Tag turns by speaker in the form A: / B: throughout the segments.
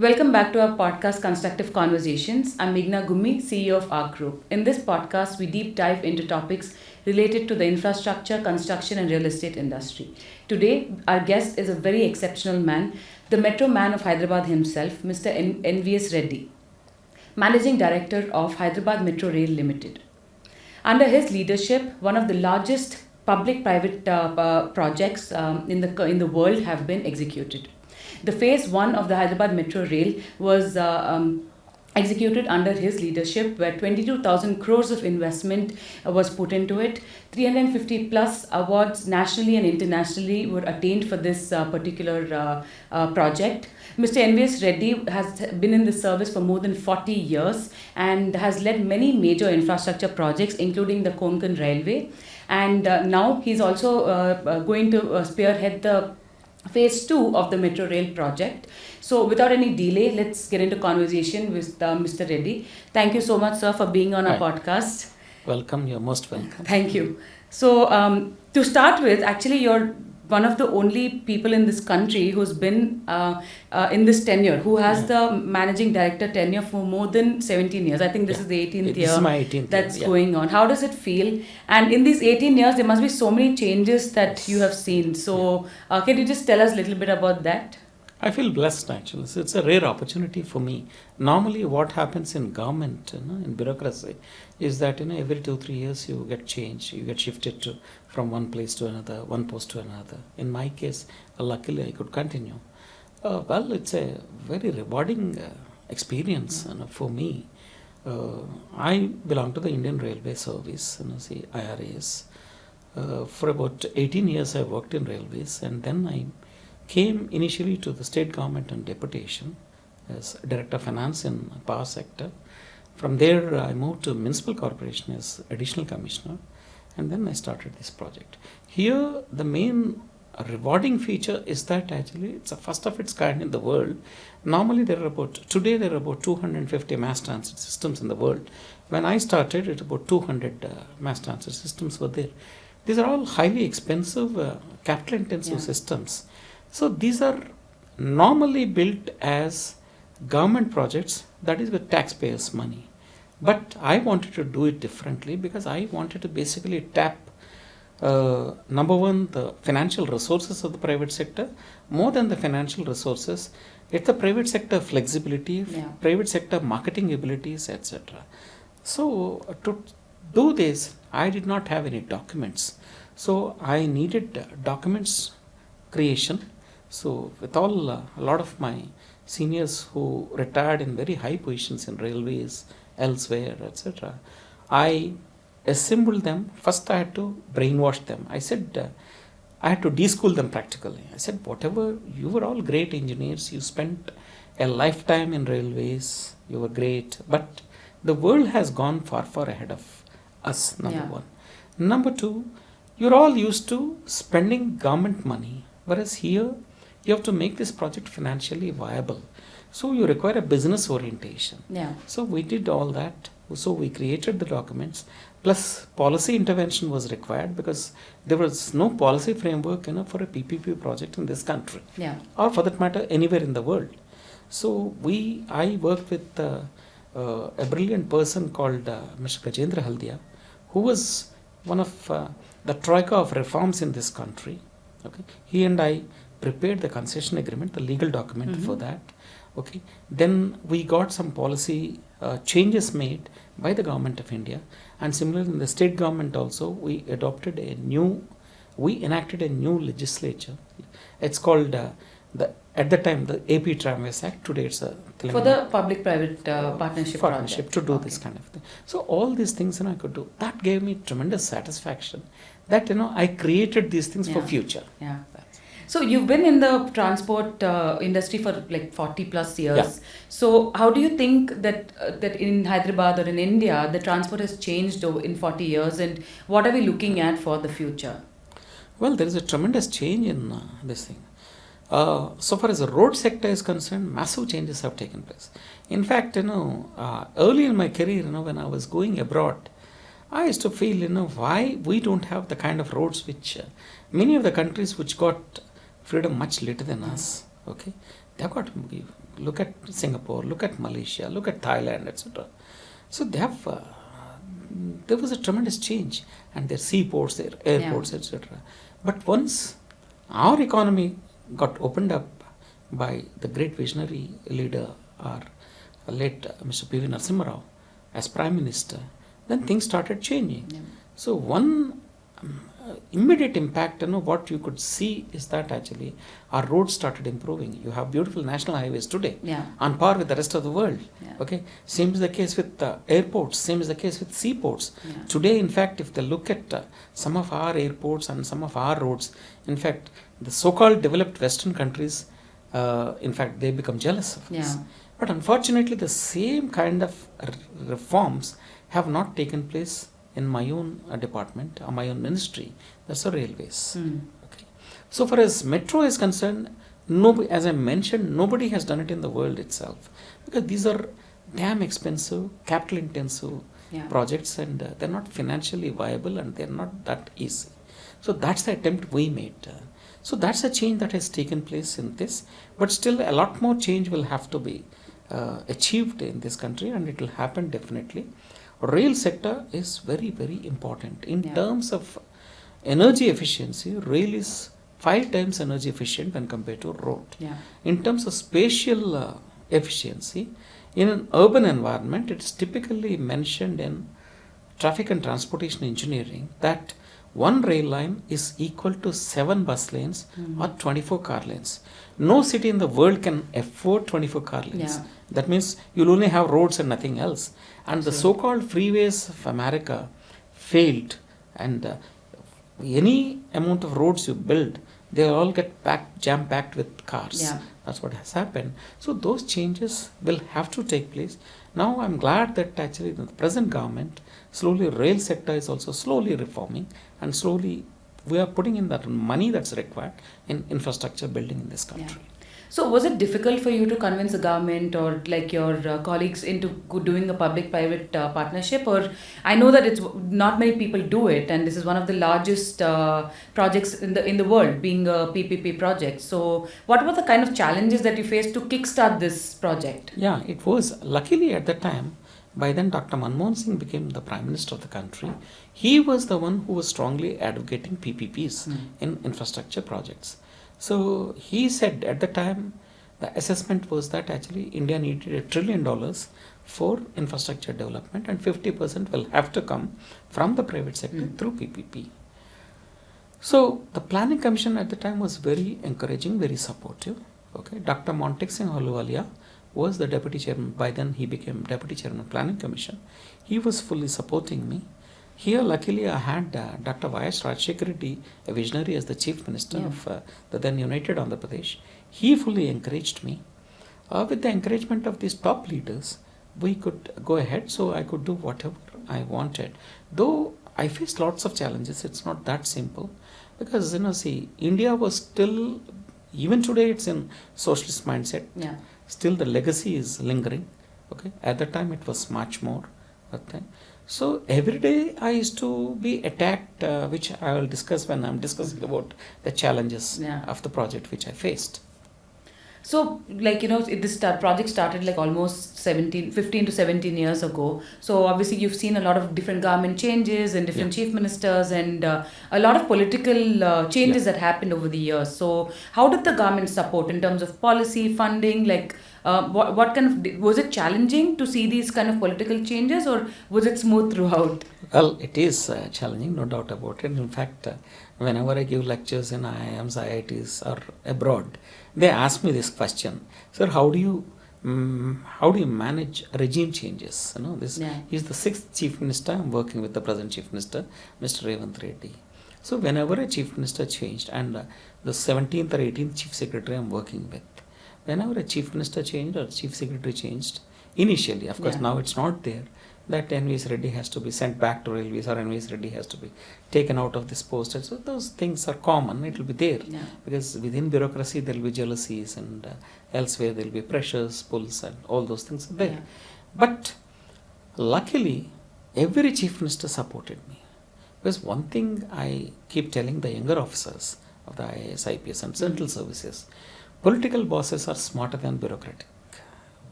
A: Welcome back to our podcast, Constructive Conversations. I'm Meghna Gummi, CEO of Ark Group. In this podcast, we deep dive into topics related to the infrastructure, construction, and real estate industry. Today, our guest is a very exceptional man, the Metro Man of Hyderabad himself, Mr. N.V.S. Reddy, Managing Director of Hyderabad Metro Rail Limited. Under his leadership, one of the largest public-private projects in the world have been executed. The phase 1 of the Hyderabad Metro Rail was executed under his leadership, where 22,000 crores of investment was put into it. 350 plus awards nationally and internationally were attained for this particular project. Mr. N.V.S. Reddy has been in the service for more than 40 years and has led many major infrastructure projects, including the Konkan Railway. And now he's also going to spearhead the phase 2 of the Metro Rail project. So without any delay, let's get into conversation with Mr. Reddy. Thank you so much, sir, for being on our podcast.
B: Welcome, you're most welcome.
A: Thank you. So to start with, actually you're one of the only people in this country who's been in this tenure, who has the managing director tenure for more than 17 years. I think this is the 18th
B: This is my 18th
A: year that's
B: year,
A: going on. How does it feel? And in these 18 years, there must be so many changes that you have seen. So can you just tell us a little bit about that?
B: I feel blessed actually. So it's a rare opportunity for me. Normally what happens in government, in bureaucracy, is that every 2-3 years you get changed, you get shifted from one place to another, one post to another. In my case, luckily I could continue. Well, it's a very rewarding experience for me. I belong to the Indian Railway Service, IRAS. For about 18 years I worked in railways, and then I came initially to the state government on deputation as Director of Finance in power sector. From there I moved to Municipal Corporation as Additional Commissioner, and then I started this project. Here the main rewarding feature is that actually it's a first of its kind in the world. Normally today there are about 250 mass transit systems in the world. When I started, it about 200 mass transit systems were there. These are all highly expensive, capital intensive systems. So these are normally built as government projects, that is with taxpayers' money. But I wanted to do it differently because I wanted to basically tap, number one, the financial resources of the private sector. More than the financial resources, it's the private sector flexibility, private sector marketing abilities, etc. So to do this, I did not have any documents. So I needed documents creation. So with a lot of my seniors who retired in very high positions in railways, elsewhere, etc., I assembled them. First I had to brainwash them. I said, I had to de-school them practically. I said, whatever, you were all great engineers, you spent a lifetime in railways, you were great, but the world has gone far, far ahead of us, number one. Number two, you're all used to spending government money, whereas here, you have to make this project financially viable. So you require a business orientation. So we did all that. So we created the documents. Plus policy intervention was required because there was no policy framework for a PPP project in this country. Or for that matter, anywhere in the world. So I worked with a brilliant person called Mr. Gajendra Haldia, who was one of the troika of reforms in this country. Okay, he and I prepared the concession agreement, the legal document for that. Okay, then we got some policy changes made by the government of India, and similarly in the state government also we enacted a new legislature. It's called at the time the AP Tramways Act. Today it's a
A: for the public-private partnership
B: to do this kind of thing. So all these things I could do. That gave me tremendous satisfaction that I created these things for future.
A: So you've been in the transport industry for like 40 plus years. So how do you think that in Hyderabad or in India, the transport has changed in 40 years, and what are we looking at for the future?
B: Well, there is a tremendous change in this thing. So far as the road sector is concerned, massive changes have taken place. In fact, early in my career, when I was going abroad, I used to feel, why we don't have the kind of roads which many of the countries which got freedom much later than us, okay, they've got look at Singapore, look at Malaysia, look at Thailand, etc. So they have, there was a tremendous change, and their seaports, their airports, etc. But once our economy got opened up by the great visionary leader, our late Mr. P.V. Narasimha Rao, as Prime Minister, then things started changing.
A: Yeah.
B: So one immediate impact, what you could see is that actually our roads started improving. You have beautiful national highways today, on par with the rest of the world.
A: Yeah.
B: Okay, same is the case with airports. Same is the case with seaports.
A: Yeah.
B: Today, in fact, if they look at some of our airports and some of our roads, in fact, the so-called developed Western countries, in fact, they become jealous of us.
A: Yeah.
B: But unfortunately, the same kind of reforms have not taken place in my own department or my own ministry. That's the railways. Okay. So far as metro is concerned, nobody, as I mentioned, nobody has done it in the world itself, because these are damn expensive, capital intensive projects, and they're not financially viable, and they're not that easy. So that's the attempt we made. So that's a change that has taken place in this, but still a lot more change will have to be achieved in this country, and it will happen definitely. Rail sector is very, very important in terms of energy efficiency. Rail is 5 times energy efficient when compared to road. In terms of spatial efficiency, in an urban environment, it's typically mentioned in traffic and transportation engineering that one rail line is equal to 7 bus lanes or 24 car lanes. No city in the world can afford 24 car lanes. That means you'll only have roads and nothing else. And the so-called freeways of America failed, and any amount of roads you build, they all get jam-packed with cars. That's what has happened. So those changes will have to take place. Now I'm glad that actually the present government, slowly rail sector is also slowly reforming, and slowly we are putting in that money that's required in infrastructure building in this country.
A: So was it difficult for you to convince the government or like your colleagues into doing a public-private partnership? Or I know that it's not many people do it, and this is one of the largest projects in the world, being a PPP project. So what were the kind of challenges that you faced to kickstart this project?
B: Yeah, it was luckily at that time. By then, Dr. Manmohan Singh became the Prime Minister of the country. He was the one who was strongly advocating PPPs in infrastructure projects. So he said at the time, the assessment was that actually India needed $1 trillion for infrastructure development, and 50% will have to come from the private sector through PPP. So the Planning Commission at the time was very encouraging, very supportive. Okay, Dr. Montek Singh Ahluwalia was the deputy chairman. By then he became deputy chairman of Planning Commission. He was fully supporting me. Here, luckily, I had Dr. Y.S. Rajshekhar Reddy, a visionary, as the Chief Minister of the then United Andhra Pradesh. He fully encouraged me. With the encouragement of these top leaders, we could go ahead, so I could do whatever I wanted. Though I faced lots of challenges, it's not that simple. Because, see, India was still, even today it's in socialist mindset. Still the legacy is lingering. Okay, at that time it was much more. Okay. So every day I used to be attacked, which I will discuss when I'm discussing about the challenges of the project which I faced.
A: So, like, this project started like almost 15 to 17 years ago. So, obviously, you've seen a lot of different government changes and different chief ministers and a lot of political changes that happened over the years. So, how did the government support in terms of policy, funding? Like, what kind of, was it challenging to see these kind of political changes, or was it smooth throughout?
B: Well, it is challenging, no doubt about it. In fact, whenever I give lectures in IIMs, IITs or abroad, they ask me this question: sir, how do you manage regime changes? He's the 6th chief minister. I'm working with the present chief minister, Mr. Revanth Reddy. So whenever a chief minister changed, and the 17th or 18th chief secretary I'm working with, whenever a chief minister changed or chief secretary changed, initially, of course, now it's not there, that N.V.S. Reddy has to be sent back to railways, or N.V.S. Reddy has to be taken out of this post. And so those things are common. It will be there because within bureaucracy there will be jealousies, and elsewhere there will be pressures, pulls, and all those things are there. But luckily, every chief minister supported me. Because one thing I keep telling the younger officers of the IAS, IPS and central services, political bosses are smarter than bureaucratic.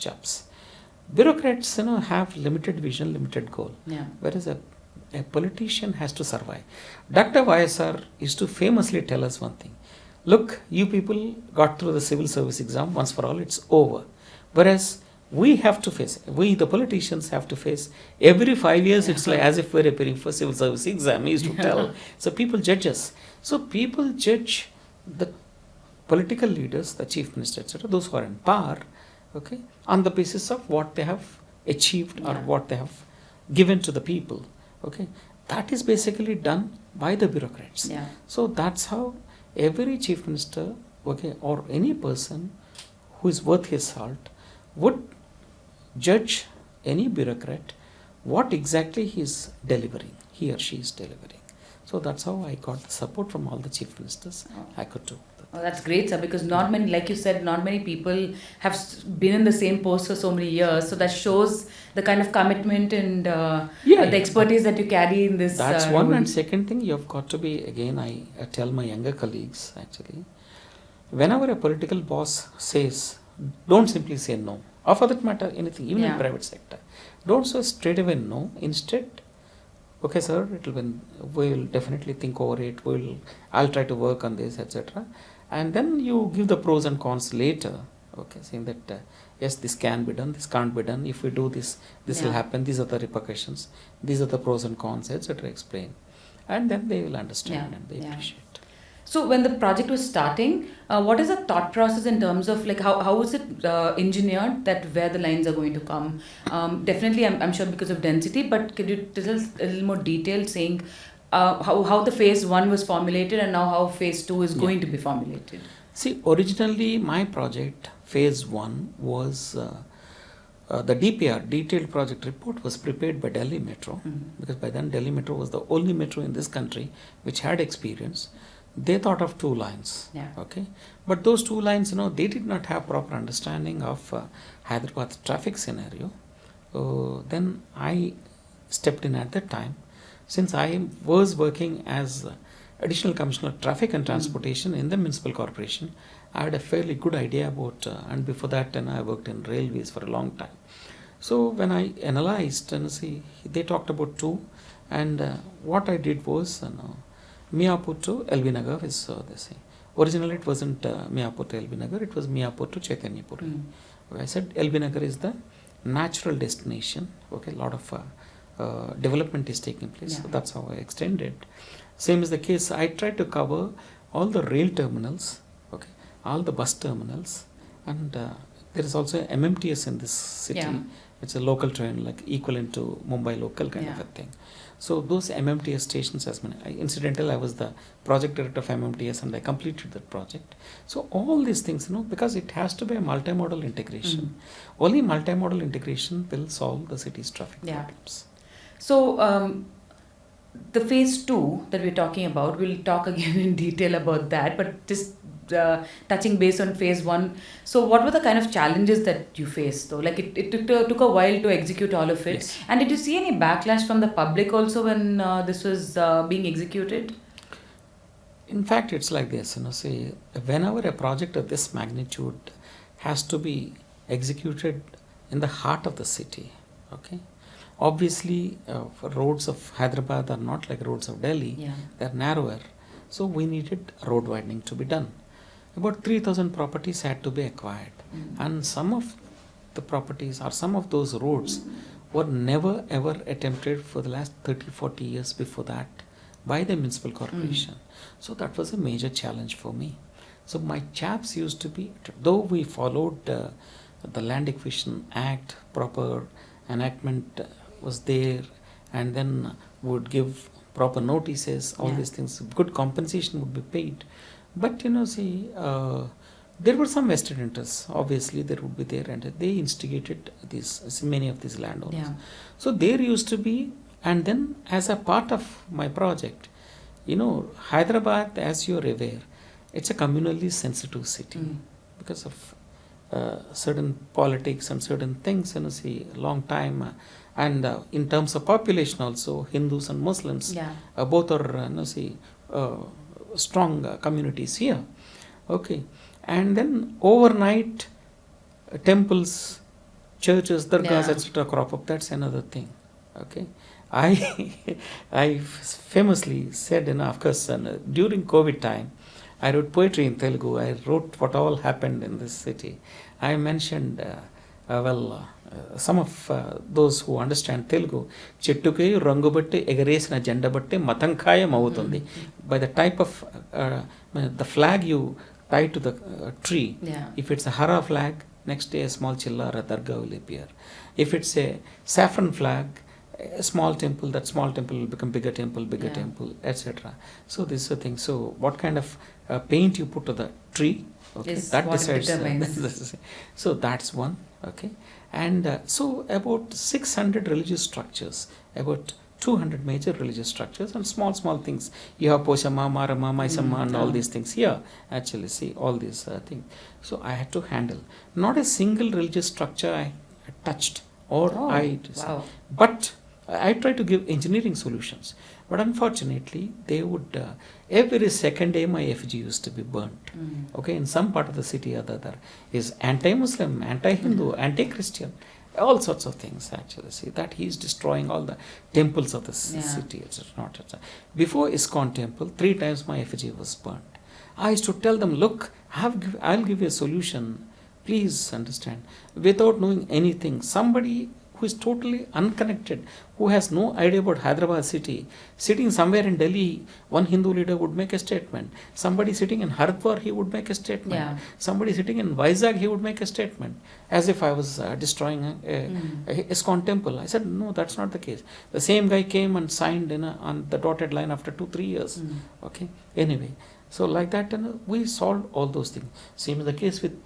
B: jobs. Bureaucrats, have limited vision, limited goal.
A: Yeah.
B: Whereas a politician has to survive. Dr. YSR used to famously tell us one thing. Look, you people got through the civil service exam, once for all, it's over. Whereas we have to face, we the politicians have to face every 5 years, it's like as if we're appearing for civil service exam, he used to tell. So people judge us. So people judge the political leaders, the chief minister, etc., those who are in power, okay, on the basis of what they have achieved or what they have given to the people. Okay, that is basically done by the bureaucrats.
A: Yeah.
B: So that's how every chief minister, okay, or any person who is worth his salt would judge any bureaucrat what exactly he is delivering, he or she is delivering. So that's how I got the support from all the chief ministers. I could do that.
A: Oh, that's great, sir, because not many, like you said, not many people have been in the same post for so many years. So that shows the kind of commitment and the expertise that you carry in this.
B: That's one. And second thing, you have got to be, again, I tell my younger colleagues actually, whenever a political boss says, don't simply say no. Or for that matter, anything, even in private sector. Don't say straight away no. Instead, okay, sir, we'll definitely think over it. I'll try to work on this, etc. And then you give the pros and cons later, okay, saying that yes, this can be done, this can't be done. If we do this, this will happen. These are the repercussions. These are the pros and cons, etc. Explain, and then they will understand and they appreciate.
A: So when the project was starting, what is the thought process in terms of like how is it engineered that where the lines are going to come? Definitely, I'm sure because of density, but could you tell us a little more detail saying how the phase 1 was formulated and now how phase 2 is going to be formulated?
B: See, originally my project, phase 1, was the DPR, detailed project report, was prepared by Delhi Metro, because by then Delhi Metro was the only metro in this country which had experience. They thought of 2 lines, okay, but those 2 lines, they did not have proper understanding of Hyderabad traffic scenario. Then I stepped in at that time. Since I was working as Additional Commissioner of Traffic and Transportation in the Municipal Corporation, I had a fairly good idea about, and before that I worked in railways for a long time. So when I analyzed and see, they talked about 2, and what I did was, Miapur to LV Nagar is they say. Originally it wasn't Miapur to LV Nagar, it was Miapur to Chaitanya Puri. I said LV Nagar is the natural destination, okay, a lot of development is taking place, so that's how I extended. Same is the case, I tried to cover all the rail terminals, okay, all the bus terminals, and there is also MMTS in this city. It's a local train, like equivalent to Mumbai local kind of a thing. So those MMTS stations, incidentally I was the project director of MMTS and I completed that project. So all these things, because it has to be a multimodal integration. Only multimodal integration will solve the city's traffic problems.
A: So the phase 2 that we're talking about, we'll talk again in detail about that, but just touching base on phase 1. So what were the kind of challenges that you faced though? Like it took a while to execute all of it.
B: Yes.
A: And did you see any backlash from the public also when this was being executed?
B: In fact, it's like this, see, whenever a project of this magnitude has to be executed in the heart of the city, okay, obviously roads of Hyderabad are not like roads of Delhi, they're narrower, so we needed road widening to be done. About 3,000 properties had to be acquired, and some of the properties or some of those roads were never ever attempted for the last 30-40 years before that by the municipal corporation. So that was a major challenge for me. So my chaps used to be, though we followed the Land Acquisition Act, proper enactment was there, and then would give proper notices, all these things, good compensation would be paid. But see, there were some vested interests, obviously there would be there, and they instigated many of these landowners. So there used to be, and then as a part of my project, Hyderabad, as you're aware, it's a communally sensitive city because of certain politics and certain things, see, long time, and in terms of population also, Hindus and Muslims, both are, strong communities here, okay, and then overnight temples churches, dargahs,
A: Yeah.
B: etc. crop up, that's another thing. Okay, I I famously said, of course, during COVID time, I wrote poetry in Telugu. I wrote what all happened in this city. I mentioned, some of those who understand Telugu, చెట్టుకి రంగు బట్టి ఎగరేసిన జెండ బట్టి మతం ఖాయం అవుతుంది. By the type of the flag you tie to the tree,
A: Yeah.
B: if it's a hara flag, next day a small chilla or a dargah will appear. If it's a saffron flag, a small temple, that small temple will become bigger temple,
A: Yeah.
B: temple, etc. So this is the thing. So what kind of paint you put to the tree, okay,
A: Is
B: that
A: what
B: decides.
A: determines.
B: So that's one. Okay, and so about 600 religious structures, about 200 major religious structures, and small things. You have Poshama, Marama, Maisama, and all these things here. Actually, see all these things. So I had to handle. Not a single religious structure I touched, or
A: Wow.
B: but I try to give engineering solutions. But unfortunately, they would every second day my effigy used to be burnt. Okay, in some part of the city or the other is anti-Muslim, anti-Hindu, anti-Christian, all sorts of things. Actually, see that he is destroying all the temples of the city. It's not. Before ISKCON temple, 3 times my effigy was burnt. I used to tell them, look, I'll give you a solution. Please understand. Without knowing anything, somebody who is totally unconnected, who has no idea about Hyderabad city, sitting somewhere in Delhi, one Hindu leader would make a statement. Somebody sitting in Haridwar, he would make a statement.
A: Yeah.
B: Somebody sitting in Vizag, he would make a statement, as if I was destroying a ISKCON temple. I said, no, that's not the case. The same guy came and signed on the dotted line after 2-3 years. Okay. Anyway, so like that, we solved all those things. Same is the case with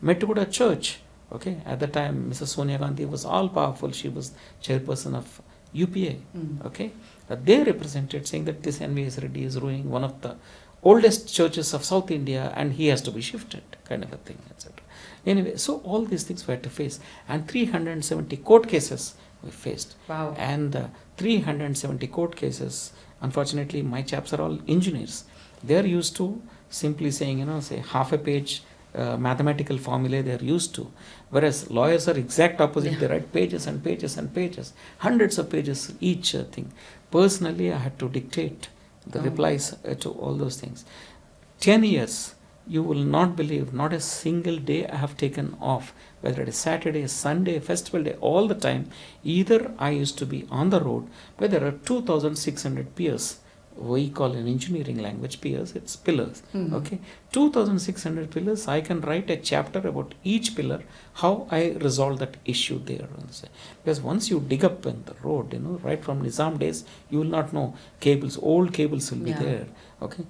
B: Metukuda Church. Okay, at the time, Mrs. Sonia Gandhi was all powerful. She was chairperson of UPA. Okay, they represented saying that this NVS Reddy is ruining one of the oldest churches of South India, and he has to be shifted, kind of a thing, etc. Anyway, so all these things we had to face, and 370 court cases we faced.
A: Wow.
B: And 370 court cases. Unfortunately, my chaps are all engineers. They are used to simply saying, say half a page. Mathematical formulae they are used to, whereas lawyers are exact opposite. They write pages and pages and pages, hundreds of pages each thing. Personally, I had to dictate the replies to all those things. 10 years, you will not believe, not a single day I have taken off, whether it is Saturday, Sunday, festival day, all the time. Either I used to be on the road, where there are 2,600 peers. We call in engineering language piers, it's pillars. Okay, 2,600 pillars. I can write a chapter about each pillar, how I resolve that issue there. Because once you dig up in the road, right from Nizam days, you will not know cables, old cables will be there. Okay,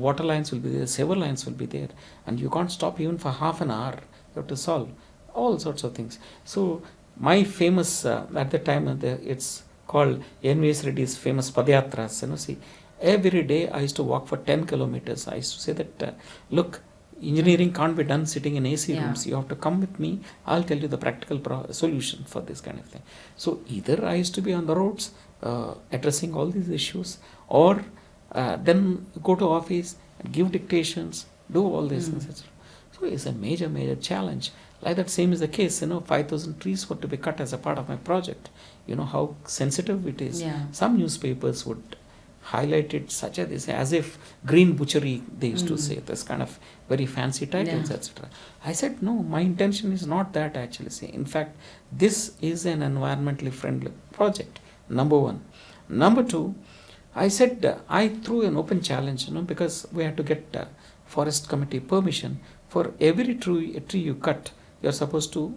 B: water lines will be there, sewer lines will be there, and you can't stop even for half an hour. You have to solve all sorts of things. So my famous at the time, it's called N.V.S. Reddy's famous Padayatras. See, every day I used to walk for 10 kilometers. I used to say that, look, engineering can't be done sitting in AC rooms. You have to come with me. I'll tell you the practical solution for this kind of thing. So either I used to be on the roads addressing all these issues, or then go to office and give dictations, do all these things, etc. So it's a major challenge. Like that same is the case, 5,000 trees were to be cut as a part of my project. You know how sensitive it is.
A: Yeah.
B: Some newspapers would highlight it such as if green butchery, they used to say, this kind of very fancy titles, etc. I said, no, my intention is not that actually. Say, in fact, this is an environmentally friendly project, number one. Number two, I said, I threw an open challenge, because we had to get forest committee permission. For every tree you cut, you're supposed to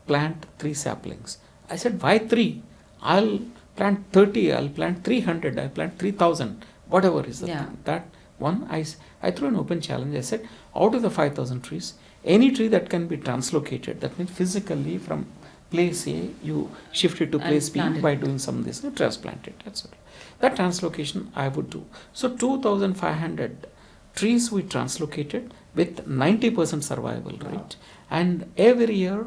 B: plant 3 saplings. I said, why 3? I'll plant 30, I'll plant 300, I'll plant 3,000, whatever is the thing. That one, I threw an open challenge. I said, out of the 5,000 trees, any tree that can be translocated, that means physically from place A, you shift it to place B by doing some of this, transplant it, etc. That translocation I would do. So 2,500 trees we translocated with 90% survival rate. And every year,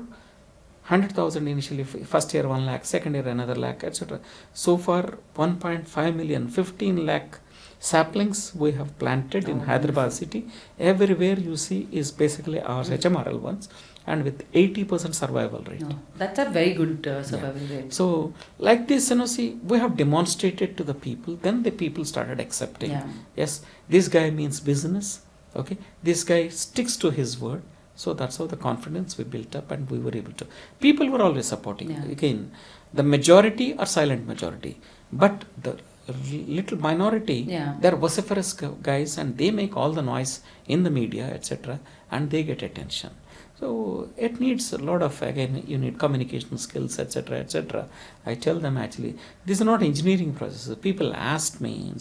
B: 100,000 initially, first year 1 lakh, second year another lakh, etc. So far, 1.5 million, 15 lakh saplings we have planted in Hyderabad city. Everywhere you see is basically our HMRL ones. and with 80% survival rate.
A: No, that's a very good survival rate.
B: So like this, see, we have demonstrated to the people, then the people started accepting.
A: Yeah.
B: Yes, this guy means business. Okay, this guy sticks to his word. So that's how the confidence we built up, and we were able to. People were always supporting.
A: Yeah.
B: Again, the majority are silent majority, but the little minority, they're vociferous guys, and they make all the noise in the media, etc., and they get attention. So it needs a lot of, again, you need communication skills, etc., etc. I tell them, actually, these are not engineering processes. People ask me,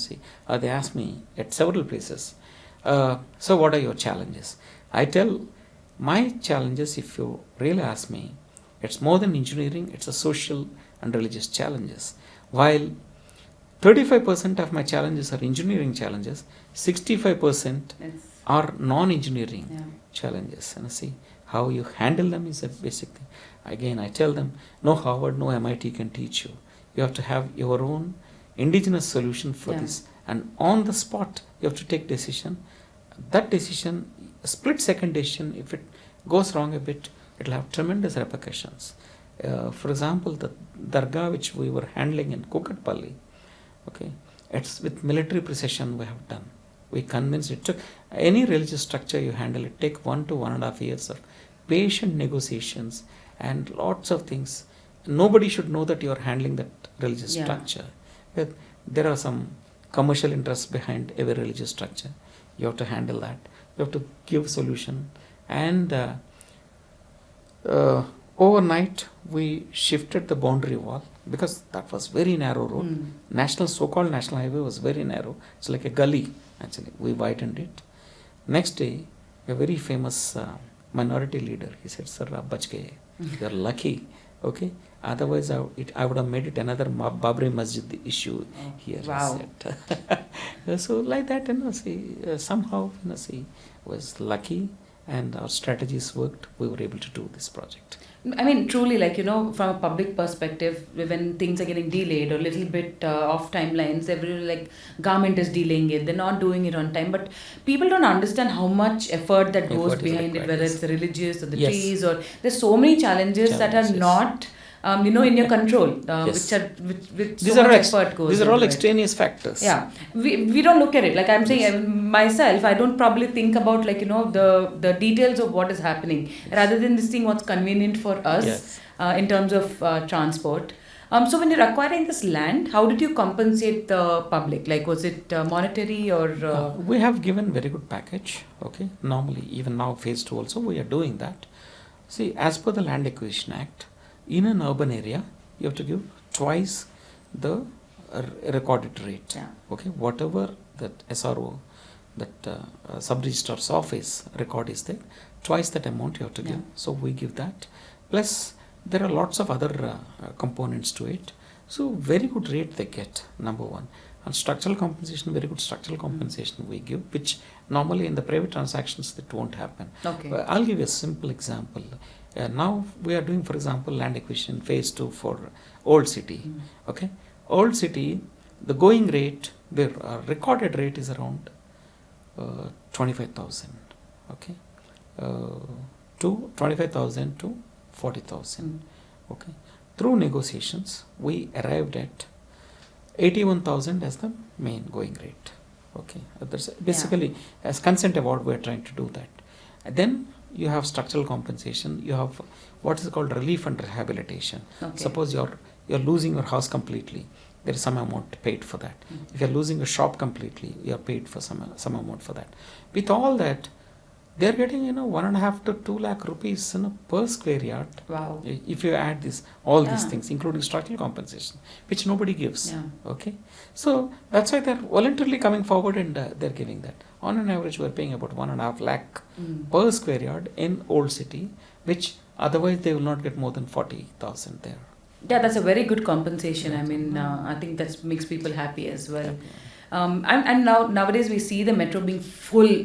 B: they ask me at several places, so what are your challenges? I tell, my challenges, if you really ask me, it's more than engineering, it's a social and religious challenges. While 35% of my challenges are engineering challenges, 65% are non-engineering challenges. And see, how you handle them is a basic thing. Again, I tell them, no Harvard, no MIT can teach you. You have to have your own indigenous solution for this. And on the spot, you have to take decision. That decision, a split-second decision, if it goes wrong a bit, it will have tremendous repercussions. For example, the dargah which we were handling in Kukatpalli, okay, it's with military precision we have done. We convinced, it took any religious structure you handle, it take 1 to 1.5 years of patient negotiations and lots of things. Nobody should know that you are handling that religious structure. There are some commercial interests behind every religious structure. You have to handle that. You have to give solution. And overnight we shifted the boundary wall, because that was very narrow road. So-called national highway was very narrow. It's like a gully, actually. We widened it. Next day, a very famous minority leader, he said, "Sir, aap bach gaye. You're lucky." Okay. Otherwise, I would have made it another Babri Masjid issue here.
A: Wow.
B: So like that, somehow, was lucky, and our strategies worked. We were able to do this project.
A: I mean, truly, from a public perspective, when things are getting delayed or a little bit off timelines, government is delaying it, they're not doing it on time. But people don't understand how much effort that goes behind it, whether it's the religious or the trees, or there's so many challenges that are not, in your control, which
B: these
A: so much effort goes.
B: These are all extraneous factors.
A: Yeah, we don't look at it. Like I'm saying, myself, I don't probably think about the details of what is happening, rather than this thing what's convenient for us in terms of transport. So when you're acquiring this land, how did you compensate the public? Like, was it monetary or?
B: We have given very good package. Okay, normally even now phase 2 also we are doing that. See, as per the Land Acquisition Act, in an urban area, you have to give twice the recorded rate. Okay, whatever that SRO, that sub-registrar's office record is there, twice that amount you have to give. So we give that. Plus, there are lots of other components to it. So very good rate they get, number one. And structural compensation, very good structural compensation we give, which normally in the private transactions that won't happen.
A: Okay.
B: I'll give you a simple example. Now we are doing, for example, land acquisition phase 2 for Old City. Okay, Old City, the going rate, the recorded rate is around 25,000. Okay, to 25,000 to 40,000. Okay, through negotiations we arrived at 81,000 as the main going rate. Okay, that's basically as consent award we are trying to do that. And then you have structural compensation, you have what is called relief and rehabilitation. Okay. Suppose you're losing your house completely, there is some amount paid for that. If you're losing a shop completely, you are paid for some amount for that. With all that, they are getting 1.5 to 2 lakh rupees per square yard.
A: Wow.
B: If you add all these things, including structural compensation, which nobody gives. Okay, so that's why they're voluntarily coming forward and they're giving that. On an average, we're paying about 1.5 lakh per square yard in Old City, which otherwise they will not get more than 40,000 there.
A: Yeah, that's a very good compensation. I mean, I think that makes people happy as well. And nowadays we see the metro being full,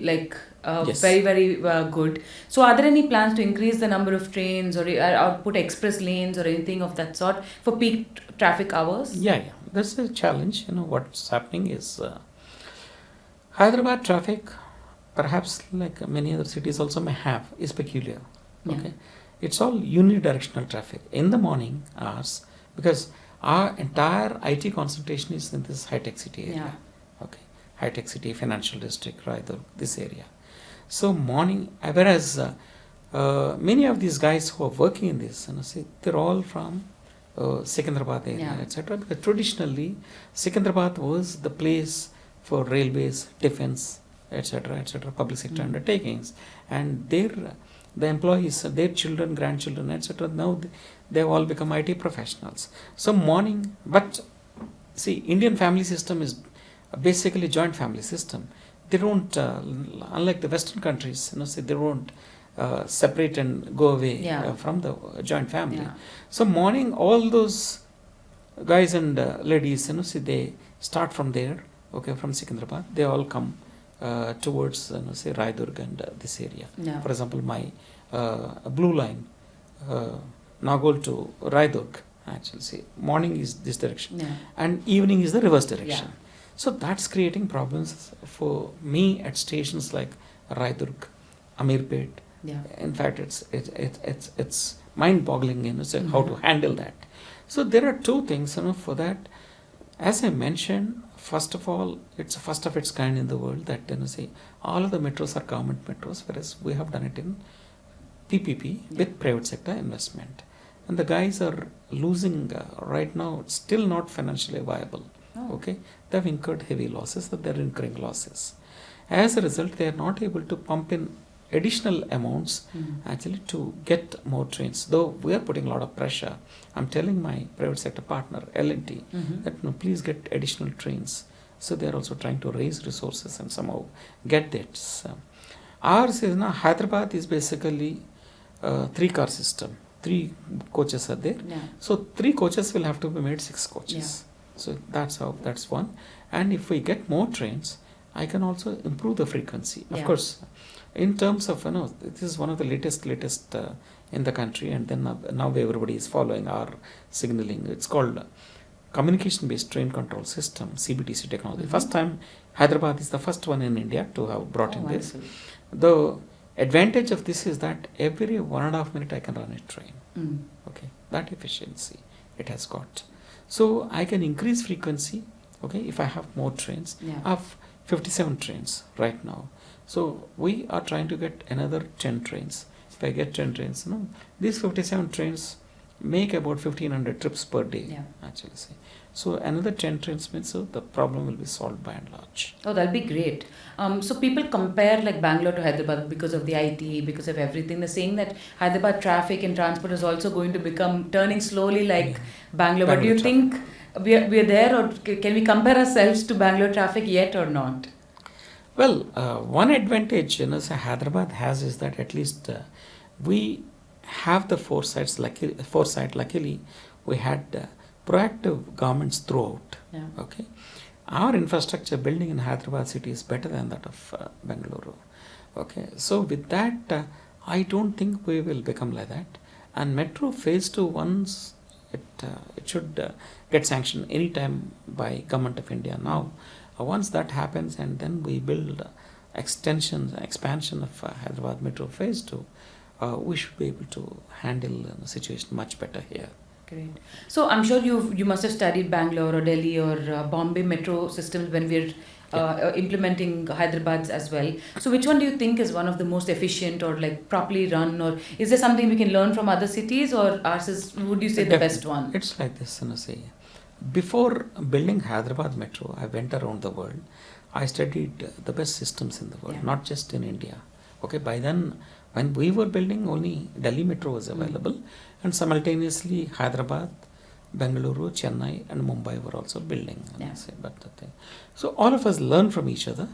A: very, very good. So are there any plans to increase the number of trains or put express lanes or anything of that sort for peak traffic hours? Yeah.
B: That's a challenge. What's happening is Hyderabad traffic, perhaps like many other cities also may have, is peculiar. Okay, it's all unidirectional traffic in the morning hours because our entire IT concentration is in this high-tech city area. Okay, high-tech city, financial district, right? This area. So morning, whereas many of these guys who are working in this, see, they're all from Secunderabad area, etc. Because traditionally, Secunderabad was the place for railways, defense, etc., etc., public sector undertakings, and the employees, their children, grandchildren, etc. Now they've all become IT professionals. So morning, but see, Indian family system is basically joint family system. They don't, unlike the Western countries, say they don't separate and go away from the joint family. So morning, all those guys and ladies, see, they start from there, okay, from Secunderabad. They all come towards, say, Raidurg and this area. For example, my blue line, Nagol to Raidurg, actually, see, morning is this direction, and evening is the reverse direction. So that's creating problems for me at stations like Raidurg, Amirpet. In fact, it's mind-boggling, how to handle that. So there are two things, for that. As I mentioned, first of all, it's the first of its kind in the world that, say, all of the metros are government metros, whereas we have done it in PPP with private sector investment. And the guys are losing right now, it's still not financially viable. Okay, they've incurred heavy losses, they're incurring losses. As a result, they are not able to pump in additional amounts actually to get more trains. Though we are putting a lot of pressure, I'm telling my private sector partner L&T that please get additional trains. So they are also trying to raise resources and somehow get that. Ours is now Hyderabad is basically 3-car system. 3 coaches are there. So 3 coaches will have to be made 6 coaches. So that's one. And if we get more trains, I can also improve the frequency. Of course, in terms of, this is one of the latest in the country, and then now everybody is following our signaling. It's called communication-based train control system, CBTC technology. First time, Hyderabad is the first one in India to have brought in this. The advantage of this is that every 1.5 minutes I can run a train. Okay, that efficiency it has got. So I can increase frequency, okay, if I have more trains. I have 57 trains right now. So we are trying to get another 10 trains. If I get 10 trains, these 57 trains make about 1,500 trips per day, actually. Say. So another 10 trains means so the problem will be solved by and large.
A: Oh, that'll be great. So people compare like Bangalore to Hyderabad because of the IT, because of everything. They're saying that Hyderabad traffic and transport is also going to become turning slowly like Bangalore. But do you think we are there, or can we compare ourselves to Bangalore traffic yet or not?
B: Well, one advantage Hyderabad has is that at least we have the foresight. Luckily, we had proactive governments throughout. Okay, our infrastructure building in Hyderabad city is better than that of Bangalore. Okay, so with that, I don't think we will become like that. And Metro Phase 2, once it should get sanctioned anytime by Government of India now. Once that happens, and then we build expansion of Hyderabad Metro Phase 2, we should be able to handle the situation much better here.
A: Great. So I'm sure you must have studied Bangalore or Delhi or Bombay metro systems when we're implementing Hyderabad's as well. So which one do you think is one of the most efficient or like properly run, or is there something we can learn from other cities, or ours is, would you say, the best one?
B: It's like this, say. Before building Hyderabad Metro, I went around the world. I studied the best systems in the world, not just in India. Okay, by then, when we were building, only Delhi Metro was available, and simultaneously Hyderabad, Bangalore, Chennai, and Mumbai were also building. So all of us learn from each other.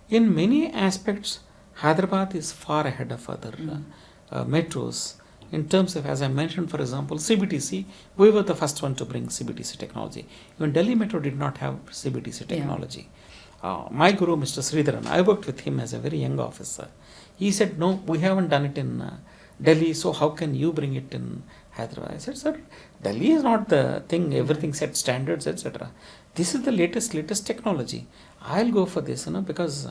B: In many aspects, Hyderabad is far ahead of other metros. In terms of, as I mentioned, for example, CBTC, we were the first one to bring CBTC technology. Even Delhi Metro did not have CBTC technology. My guru, Mr. Sridharan, I worked with him as a very young officer. He said, no, we haven't done it in Delhi, so how can you bring it in Hyderabad? I said, sir, Delhi is not the thing, everything set standards, etc. This is the latest technology. I'll go for this, because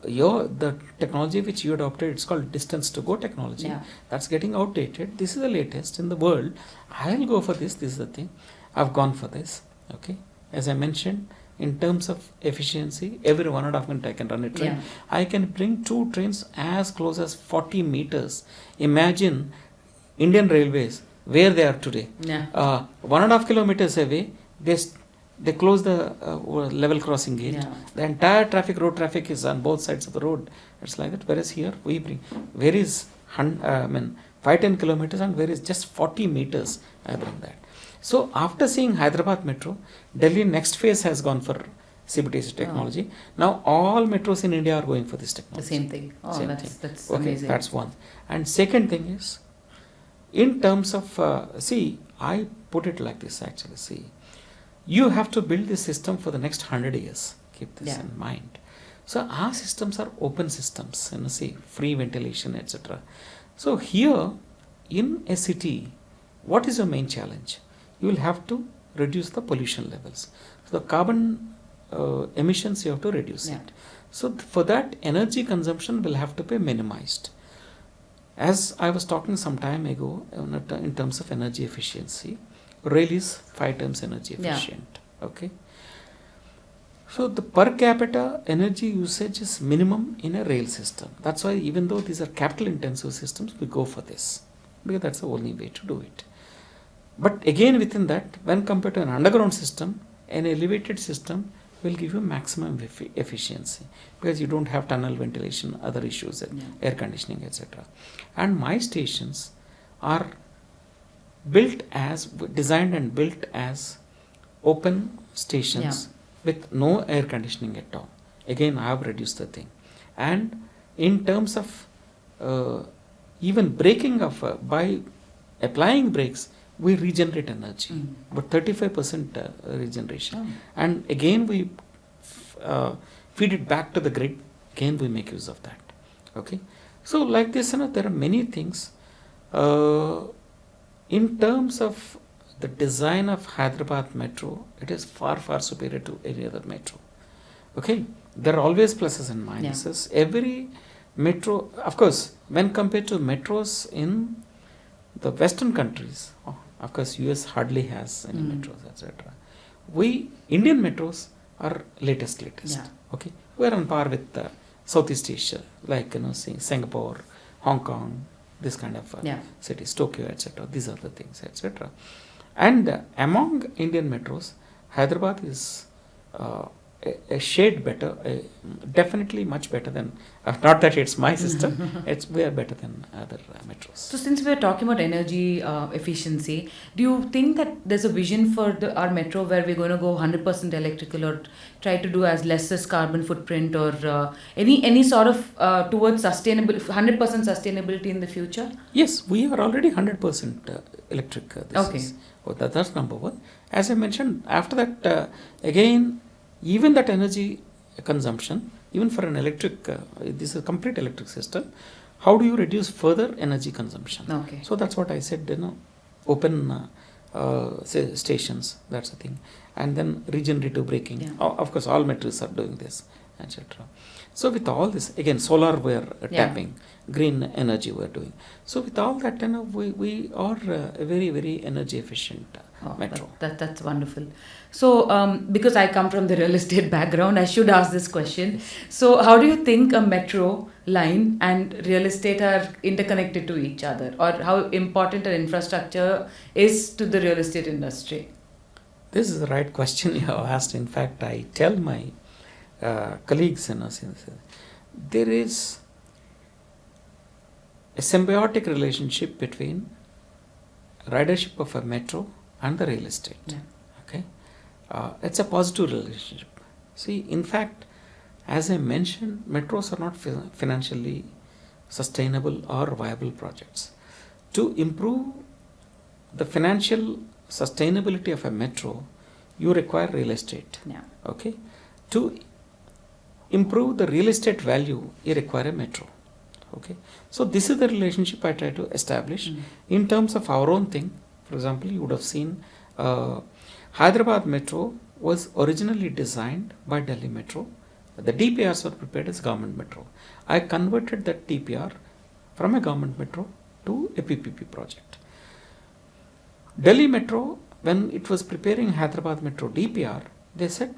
B: the technology which you adopted, it's called distance to go technology.
A: Yeah.
B: That's getting outdated. This is the latest in the world. I'll go for this. This is the thing. I've gone for this. Okay. As I mentioned, in terms of efficiency, every 1.5 minutes I can run a train.
A: Yeah.
B: I can bring 2 trains as close as 40 meters. Imagine Indian Railways where they are today.
A: Yeah.
B: 1.5 kilometers away, they close the level crossing gate.
A: Yeah.
B: The entire road traffic is on both sides of the road. It's like that. Whereas here we bring, where is 5-10 kilometers and where is just 40 meters, I bring that. So after seeing Hyderabad Metro, Delhi next phase has gone for CBTC technology. Now all metros in India are going for this technology.
A: The same thing. Oh,
B: Same
A: that's
B: Okay,
A: amazing.
B: that's one. And second thing is, in terms of, I put it like this actually, you have to build this system for the next 100 years. Keep this in mind. So our systems are open systems, free ventilation, etc. So here in a city, what is your main challenge? You will have to reduce the pollution levels. So the carbon emissions, you have to reduce it. So for that, energy consumption will have to be minimized. As I was talking some time ago, in terms of energy efficiency, rail is 5 times energy efficient. Okay. So the per capita energy usage is minimum in a rail system. That's why even though these are capital intensive systems, we go for this, because that's the only way to do it. But again, within that, when compared to an underground system, an elevated system will give you maximum efficiency, because you don't have tunnel ventilation, other issues, air conditioning, etc. And my stations are designed and built as open stations with no air conditioning at all. Again, I have reduced the thing. And in terms of even braking by applying brakes, we regenerate energy, but 35% regeneration. And again, we feed it back to the grid. Again, we make use of that. Okay. So like this, there are many things. In terms of the design of Hyderabad Metro, it is far, far superior to any other metro. Okay. There are always pluses and minuses. Every metro, of course, when compared to metros in the Western countries, of course, US hardly has any metros, etc. We Indian metros are latest. Okay, we are on par with Southeast Asia, like Singapore, Hong Kong, this kind of cities, Tokyo, etc. These are the things, etc. And among Indian metros, Hyderabad is a shade better, definitely much better than, not that it's my system, we are better than other metros.
A: So since we're talking about energy efficiency, do you think that there's a vision for our metro where we're going to go 100% electrical, or try to do as less as carbon footprint, or any sort of towards sustainable, 100% sustainability in the future?
B: Yes, we are already 100% electric. That's number one. As I mentioned, after that, again, even that energy consumption, even for an electric, this is a complete electric system, how do you reduce further energy consumption?
A: Okay.
B: So that's what I said, open stations, that's the thing. And then regenerative braking. Of course, all metros are doing this, etc. So with all this, again, solar we are tapping, green energy we are doing. So with all that, we are a very, very energy efficient metro.
A: That's wonderful. So because I come from the real estate background, I should ask this question. So how do you think a metro line and real estate are interconnected to each other, or how important an infrastructure is to the real estate industry?
B: This is the right question you have asked. In fact, I tell my colleagues, there is a symbiotic relationship between ridership of a metro and the real estate. Okay, it's a positive relationship. See, in fact, as I mentioned, metros are not financially sustainable or viable projects. To improve the financial sustainability of a metro, you require real estate. Okay, to improve the real estate value, you require a metro. Okay, so this is the relationship I try to establish. In terms of our own thing, for example, you would have seen Hyderabad Metro was originally designed by Delhi Metro The DPRs were prepared as government metro. I converted that DPR from a government metro to a PPP project. Delhi Metro, when it was preparing Hyderabad Metro DPR, they said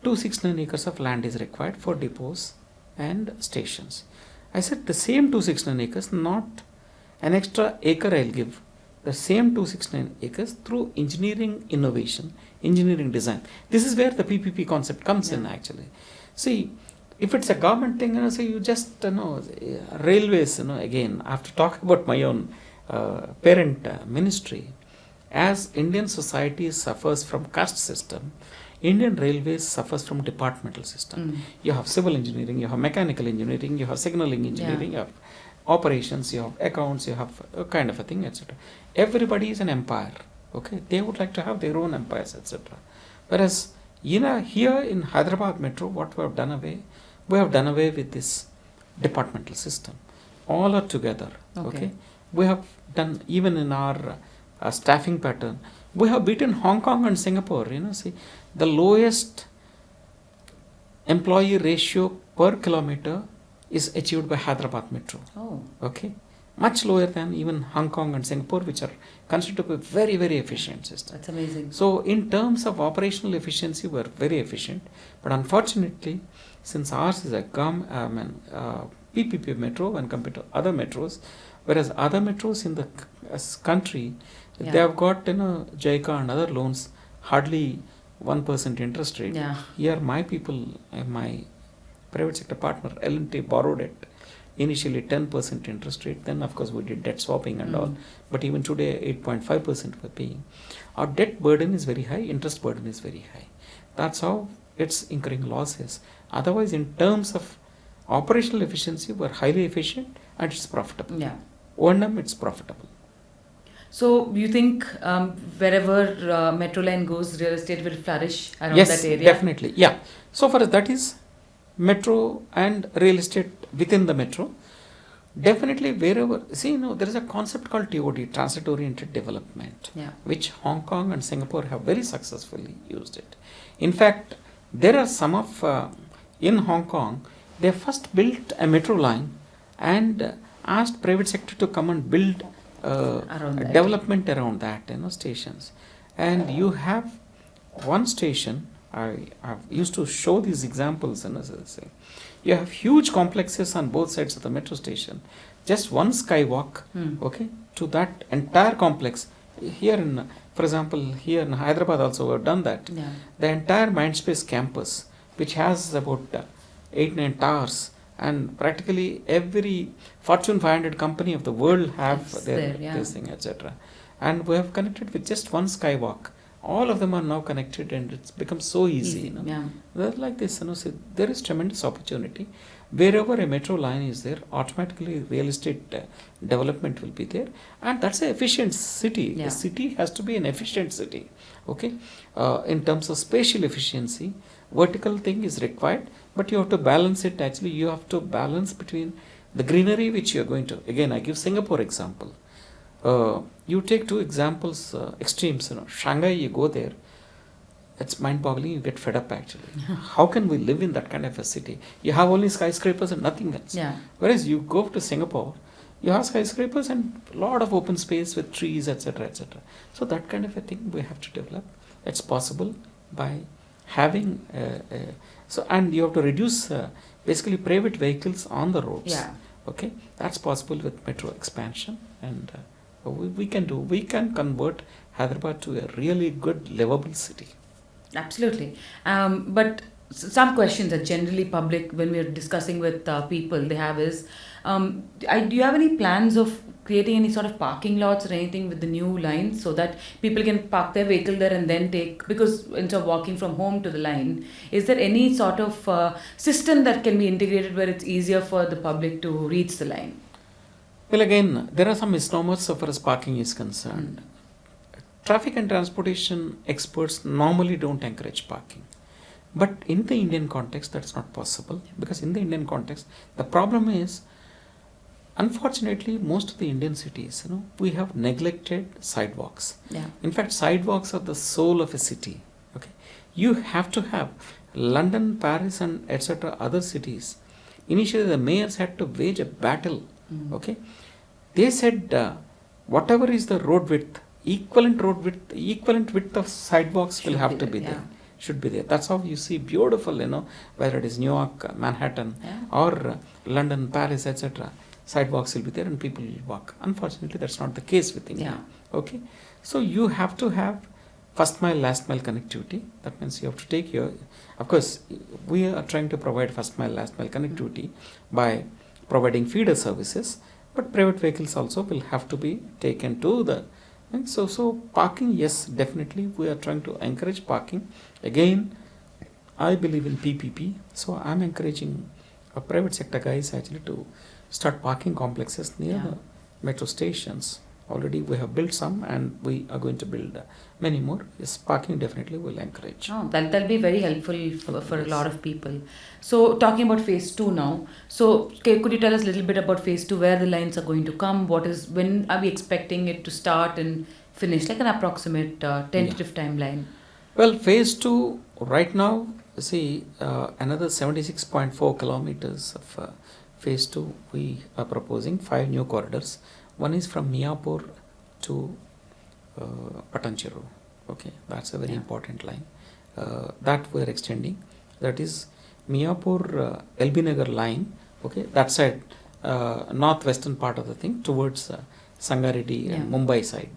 B: 269 acres of land is required for depots and stations. I said the same 269 acres, not an extra acre I'll give. The same 269 acres through engineering innovation, engineering design. This is where the PPP concept comes in actually. See, if it's a government thing, you just, railways, again, I have to talk about my own parent ministry. As Indian society suffers from caste system, Indian Railways suffers from departmental system. You have civil engineering, you have mechanical engineering, you have signaling engineering, you have operations, you have accounts, you have a kind of a thing, etc. Everybody is an empire. Okay, they would like to have their own empires, etc. Whereas here in Hyderabad Metro, what we have done away with this departmental system. All are together. Okay, we have done even in our staffing pattern. We have beaten Hong Kong and Singapore. See, the lowest employee ratio per kilometer is achieved by Hyderabad Metro.
A: Oh.
B: Okay, much lower than even Hong Kong and Singapore, which are considered to be very, very efficient system.
A: That's amazing.
B: So in terms of operational efficiency, we are very efficient. But unfortunately, since ours is a PPP metro when compared to other metros, whereas other metros in the country, they have got JICA and other loans hardly 1% interest rate.
A: Yeah.
B: Here my people, my private sector partner L&T borrowed at initially 10% interest rate. Then of course we did debt swapping and all. But even today 8.5% we're paying. Our debt burden is very high, interest burden is very high. That's how it's incurring losses. Otherwise, in terms of operational efficiency, we're highly efficient and it's profitable.
A: Yeah.
B: O&M, it's profitable.
A: So you think wherever metro line goes, real estate will flourish around
B: Yes,
A: that area?
B: definitely. Yeah. So far as that is metro and real estate within the metro, definitely wherever, there is a concept called TOD, Transit Oriented Development, which Hong Kong and Singapore have very successfully used it. In fact, there are some of, in Hong Kong, they first built a metro line and asked private sector to come and build development around that, stations. And you have one station, I used to show these examples, you have huge complexes on both sides of the metro station. Just one skywalk, to that entire complex. Here for example, here in Hyderabad also we have done that.
A: Yeah.
B: The entire Mindspace campus, which has about 8-9 towers, and practically every Fortune 500 company of the world have this thing, etc. And we have connected with just one skywalk. All of them are now connected and it's become so easy. They're like this, so there is tremendous opportunity. Wherever a metro line is there, automatically real estate development will be there. And that's an efficient city.
A: Yeah.
B: A city has to be an efficient city. Okay, in terms of spatial efficiency, vertical thing is required, but you have to balance it. Actually, you have to balance between the greenery which you are going to. Again, I give Singapore example. You take two examples, extremes. Shanghai, you go there, it's mind-boggling. You get fed up actually. How can we live in that kind of a city? You have only skyscrapers and nothing else.
A: Yeah.
B: Whereas you go to Singapore, you have skyscrapers and a lot of open space with trees, etc., etc. So that kind of a thing we have to develop. It's possible by having and you have to reduce basically private vehicles on the roads.
A: Yeah.
B: Okay, that's possible with metro expansion, and we can convert Hyderabad to a really good livable city.
A: Absolutely. But some questions that generally public, when we're discussing with people, they have is, do you have any plans of creating any sort of parking lots or anything with the new lines so that people can park their vehicle there and then take, because instead of walking from home to the line, is there any sort of system that can be integrated where it's easier for the public to reach the line?
B: Well, again, there are some misnomers so far as parking is concerned. Traffic and transportation experts normally don't encourage parking. But in the Indian context, that's not possible, because in the Indian context, the problem is, unfortunately, most of the Indian cities, we have neglected sidewalks.
A: Yeah.
B: In fact, sidewalks are the soul of a city. Okay, you have to have London, Paris, and etc. other cities, initially the mayors had to wage a battle. Okay, they said whatever is the road width, equivalent width of sidewalks will have to be there. Should be there. That's how you see beautiful, whether it is New York, Manhattan, or London, Paris, etc. Sidewalks will be there and people will walk. Unfortunately, that's not the case with India. Okay, so you have to have first mile, last mile connectivity. That means you have to take your. Of course, we are trying to provide first mile, last mile connectivity by providing feeder services, but private vehicles also will have to be taken to the. And so parking, yes, definitely we are trying to encourage parking. Again, I believe in PPP, so I'm encouraging private sector guys actually to start parking complexes near the metro stations. Already we have built some and we are going to build many more. Yes, parking definitely will encourage.
A: Oh, that'll be very helpful for a lot of people. So talking about phase 2 now. So could you tell us a little bit about phase 2, where the lines are going to come? When are we expecting it to start and finish? Like an approximate tentative timeline.
B: Well, phase 2 right now, see another 76.4 kilometers of phase 2 we are proposing 5 new corridors. One is from Miapur to Patancheru. Okay, that's a very important line that we are extending. That is Miapur LB Nagar line. Okay, that side, northwestern part of the thing towards Sangareddy and Mumbai side.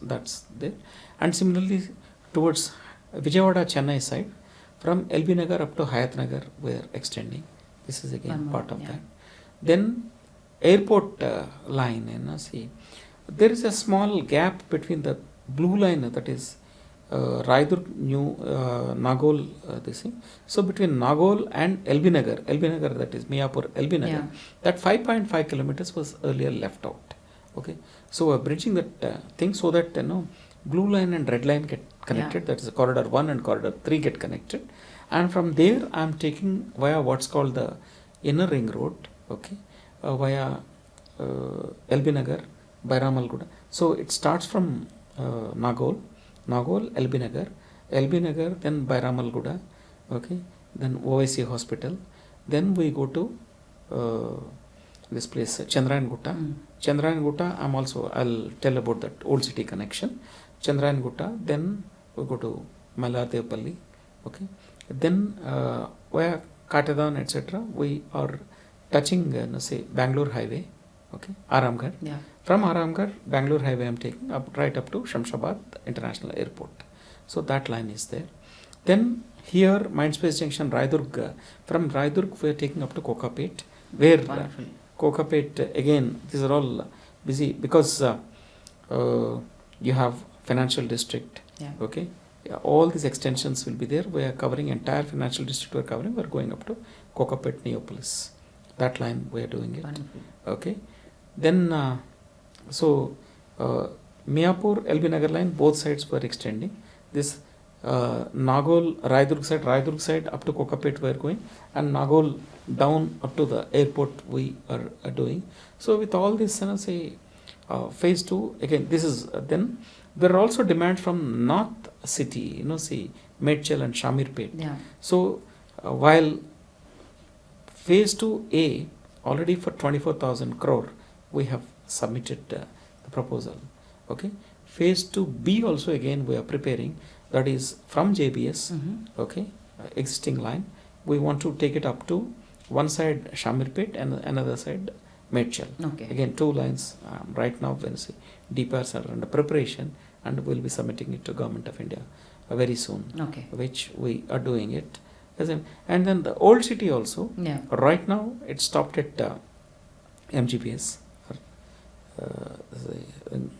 B: That's there. And similarly towards Vijayawada Chennai side, from LB Nagar up to Hayat Nagar we are extending. This is again part of that. Then airport line, see, there is a small gap between the blue line, that is Raidur New Nagol, this thing. So between Nagol and LB Nagar, that is Miapur LB Nagar, that 5.5 kilometers was earlier left out. Okay, so we're bridging that thing so that blue line and red line get connected. That is corridor 1 and corridor 3 get connected, and from there I'm taking via what's called the inner ring road. Okay. Via LB Nagar, Bairamalguda. So it starts from Nagol, LB Nagar, then Bairamalguda, okay, then OIC hospital, then we go to this place Chandrayan Gutta. I'll tell about that old city connection. Chandrayan Gutta, then we go to Maladevpalli, okay, then via Katadan, etc. we are touching say Bangalore highway, okay, Aramgarh. From Aramgarh, Bangalore highway I'm taking right up to Shamshabad International Airport. So that line is there. Then here Mindspace Junction Raidurg, from Raidurg we are taking up to Kokapet, where Kokapet again these are all busy because you have financial district, okay. All these extensions will be there. We are covering entire financial district. We are going up to Kokapet, Neopolis. That line we are doing it. Wonderful. Okay, then Miapur LB Nagar line, both sides were extending. This Nagol Raidurg side up to Kokapet we are going, and Nagol down up to the airport we are doing. So with all this, say phase 2 again. This is then there are also demands from North City. See Medchal and Shamirpet. So while phase 2A already for 24,000 crore we have submitted the proposal. Okay, phase 2B also again we are preparing, that is from JBS, okay, existing line. We want to take it up to one side Shamirpet and another side Medchal. Okay. Again 2 lines right now when see DPRs are under preparation and we'll be submitting it to Government of India very soon. Okay. Which we are doing it. And then the old city also, right now it stopped at MGPS.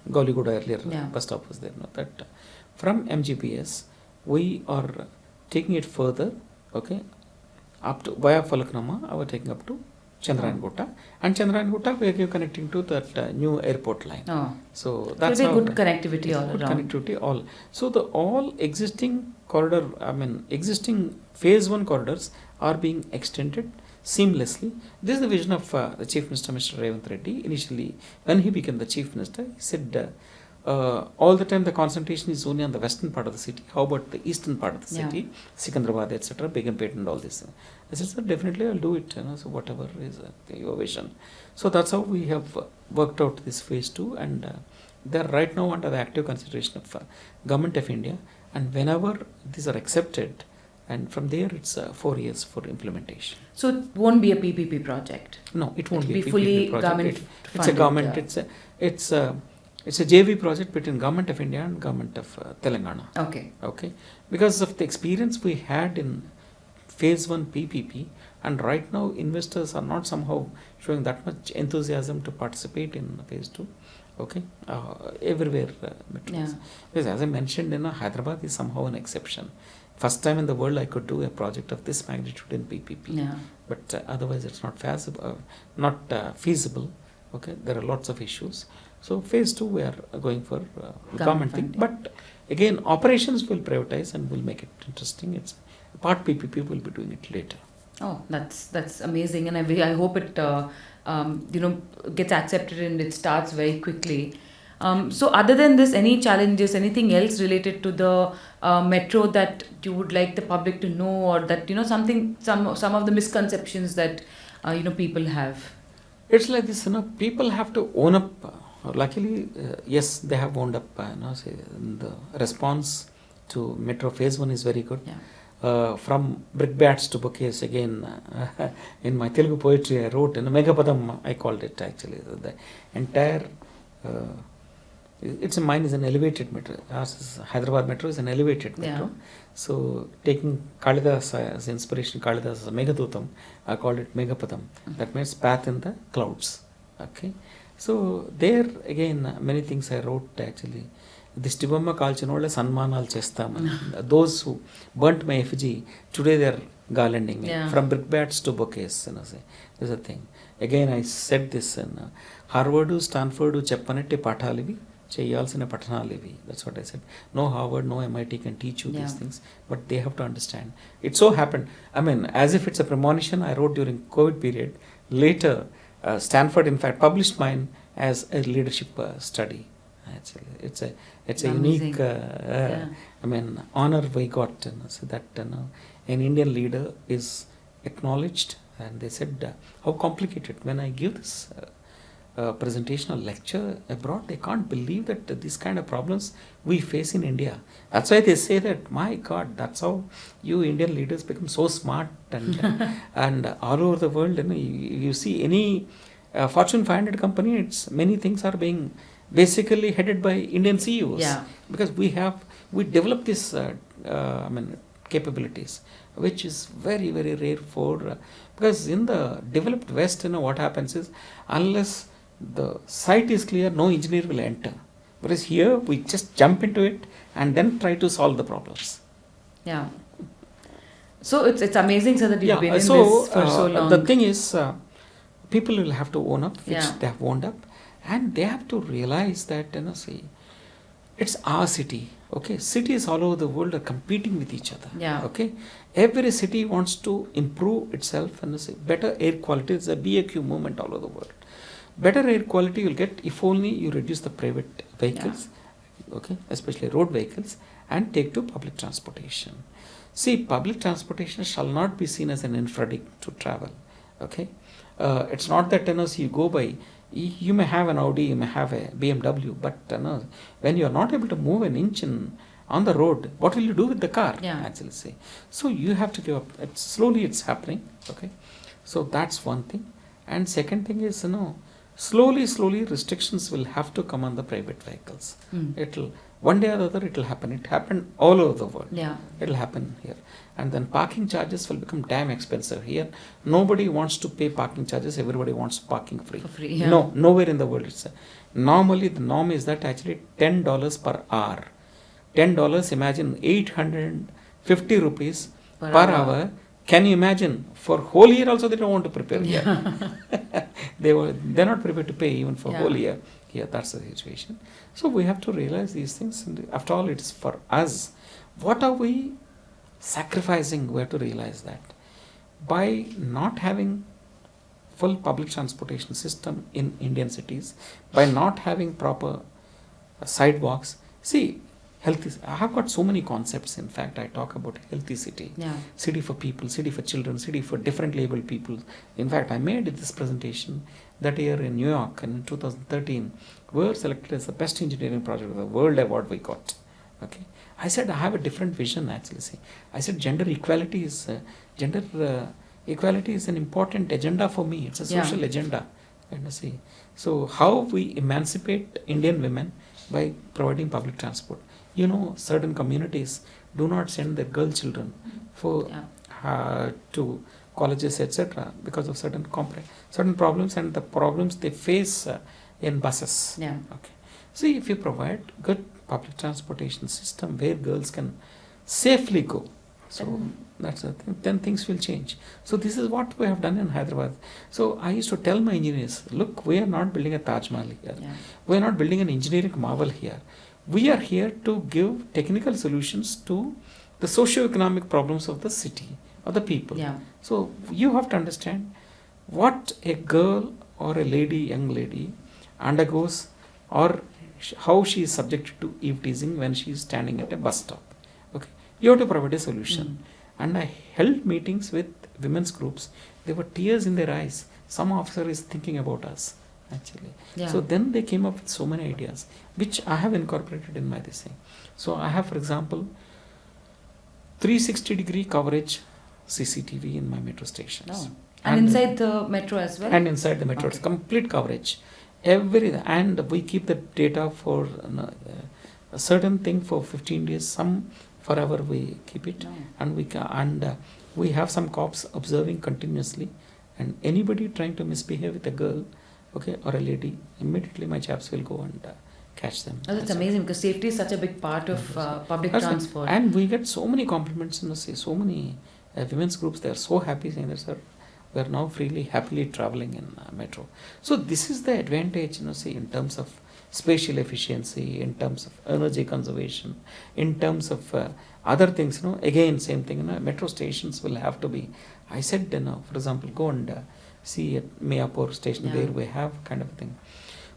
B: Gauliguda earlier bus stop was there. That from MGPS we are taking it further, okay, up to via Falaknama. We are taking up to Chandrayan Gutta, and Chandrayan Gutta we are connecting to that new airport line. So that's how
A: good connectivity all around.
B: Connectivity all. So the all existing corridor, existing phase 1 corridors are being extended seamlessly. This is the vision of the Chief Minister, Mr. Revanth Reddy. Initially, when he became the Chief Minister, he said all the time the concentration is only on the western part of the city. How about the eastern part of the
A: Yeah.
B: city, Sikandrabad, etc., Begumpet and all this? I said, sir, definitely I'll do it. So whatever is your vision. So that's how we have worked out this phase 2, and they're right now under the active consideration of Government of India. And whenever these are accepted, and from there it's 4 years for implementation.
A: So it won't be a PPP project.
B: No, it won't
A: It'll
B: be
A: be
B: a
A: fully
B: PPP project.
A: government
B: It's a
A: funded,
B: government. It's a JV project between Government of India and Government of Telangana.
A: Okay.
B: Okay, because of the experience we had in phase 1 PPP, and right now investors are not somehow showing that much enthusiasm to participate in phase 2. Okay, everywhere metros.
A: Yeah.
B: Because as I mentioned, Hyderabad is somehow an exception. First time in the world I could do a project of this magnitude in PPP.
A: Yeah.
B: But otherwise it's not feasible. Okay, there are lots of issues. So phase 2 we are going for government thing.
A: funding.
B: But again, operations will privatize and will make it interesting. It's part PPP will be doing it later.
A: Oh, that's amazing, and I hope it gets accepted and it starts very quickly. So other than this, any challenges, anything else related to the metro that you would like the public to know, or that some of the misconceptions that people have?
B: It's like this, people have to own up. Luckily, yes, they have owned up. The response to Metro Phase 1 is very good.
A: Yeah.
B: From brickbats to bouquets, again, in my Telugu poetry I wrote, Megapadam I called it actually. The entire, mine is an elevated metro. Ours is Hyderabad Metro is an elevated metro.
A: Yeah.
B: So taking Kalidas as inspiration, Kalidas as Meghadutam, I called it Megapadam. That means path in the clouds. Okay. So there again many things I wrote actually. Distibamma kalchinolle sanmanal chestam. Those who burnt my effigy, today they are garlanding me.
A: Yeah.
B: From brickbats to bouquets. There's a thing. Again I said this in Harvard, Stanford, Cheppanette Pathalivi, Cheyalsina Pathanalivi. That's what I said. No Harvard, no MIT can teach you these things, but they have to understand. It so happened, as if it's a premonition, I wrote during COVID period. Later, Stanford in fact published mine as a leadership study. Actually, it's a
A: Amazing.
B: unique honor we got. So that an Indian leader is acknowledged, and they said how complicated. When I give this presentation or lecture abroad, they can't believe that these kind of problems we face in India. That's why they say that, my God, that's how you Indian leaders become so smart and and all over the world. You see any Fortune 500 company, it's many things are being basically headed by Indian CEOs.
A: Yeah.
B: Because we developed this capabilities, which is very, very rare for because in the developed West, what happens is, unless the site is clear, no engineer will enter. Whereas here we just jump into it and then try to solve the problems.
A: Yeah. So it's amazing, sir, that you've been in
B: so
A: this for so long.
B: the thing is, people will have to own up, which
A: Yeah.
B: they have owned up, and they have to realize that it's our city. Okay, cities all over the world are competing with each other.
A: Yeah.
B: Okay, every city wants to improve itself and better air quality. It's a BAQ movement all over the world. Better air quality you'll get if only you reduce the private vehicles, okay, especially road vehicles, and take to public transportation. See, public transportation shall not be seen as an infradig to travel. Okay, it's not that you go by. You may have an Audi, you may have a BMW, but when you are not able to move an inch on the road, what will you do with the car?
A: Yeah.
B: Actually, say. So you have to give up. Slowly it's happening. Okay, so that's one thing. And second thing is, slowly restrictions will have to come on the private vehicles. It'll one day or the other it'll happen. It happened all over the world.
A: Yeah.
B: It'll happen here. And then parking charges will become damn expensive. Here, nobody wants to pay parking charges. Everybody wants parking free.
A: For free, yeah.
B: No, nowhere in the world. Normally, the norm is that actually $10 per hour. $10, imagine 850 rupees per hour. Can you imagine? For whole year also they don't want to prepare here. They're not prepared to pay even for whole year. Yeah, that's the situation. So we have to realize these things. And after all, it's for us. What are we sacrificing? We have to realize that. By not having full public transportation system in Indian cities, by not having proper sidewalks. See, healthy. I have got so many concepts. In fact, I talk about healthy city, city for people, city for children, city for differently abled people. In fact, I made this presentation that year in New York in 2013. We were selected as the best engineering project of the world award we got. Okay, I said I have a different vision actually. See, I said gender equality is an important agenda for me. It's a social agenda. And see, so how we emancipate Indian women by providing public transport. You know, certain communities do not send their girl children for to colleges, etc., because of certain problems and the problems they face in buses. Okay. See, if you provide good public transportation system where girls can safely go, so that's the thing, then things will change. So this is what we have done in Hyderabad. So I used to tell my engineers, look, we are not building a Taj Mahal here. We are not building an engineering marvel here. We are here to give technical solutions to the socio-economic problems of the city, of the people. So you have to understand what a girl or a young lady undergoes, or how she is subjected to eve teasing when she is standing at a bus stop. Okay, you have to provide a solution. And I held meetings with women's groups. There were tears in their eyes. Some officer is thinking about us, actually. So then they came up with so many ideas, which I have incorporated in my design. So I have, for example, 360-degree coverage CCTV in my metro stations.
A: And inside the metro as well? And
B: inside the metro, it's complete coverage. And we keep the data for a certain thing for 15 days, some forever we keep it. And we have some cops observing continuously, and anybody trying to misbehave with a girl, okay, or a lady, immediately my chaps will go and catch them.
A: That's amazing, because safety is such a big part of public transport.
B: And we get so many compliments, so many women's groups, they are so happy saying that, sir, we are now happily traveling in metro. So this is the advantage, in terms of spatial efficiency, in terms of energy conservation, in terms of other things. Again, same thing. Metro stations will have to be. I said, for example, go and see at Mayapur station where we have kind of a thing.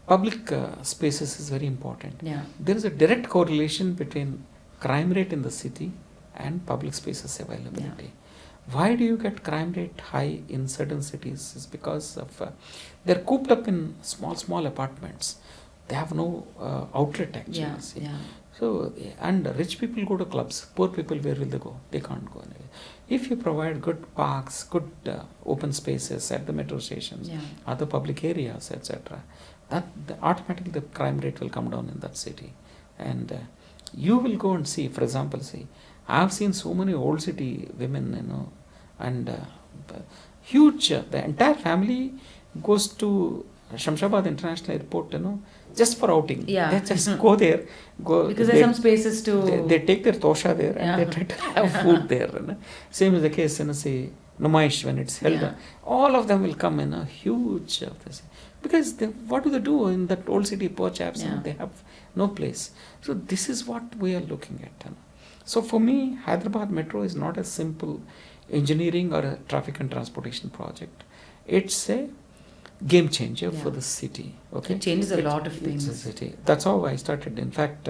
B: Public spaces is very important. There is a direct correlation between crime rate in the city and public spaces availability. Why do you get crime rate high in certain cities? Is because of they're cooped up in small apartments. They have no outlet actually. So, and rich people go to clubs. Poor people, where will they go? They can't go anywhere. If you provide good parks, good open spaces at the metro stations, other public areas, etc., automatically the crime rate will come down in that city. And you will go and see, for example, I have seen so many old city women, and huge, the entire family goes to Shamshabad International Airport, just for outing. They just go there.
A: Because there's some spaces to...
B: They take their tosha there and they try to have food there. Same is the case, say, Numaish, when it's held. All of them will come in a huge... Because what do they do in that old city, poor chaps? They have no place. So this is what we are looking at. So for me, Hyderabad Metro is not a simple engineering or a traffic and transportation project. It's a game changer for the city. Okay,
A: it changes a lot of things.
B: It's a city. That's how I started. In fact,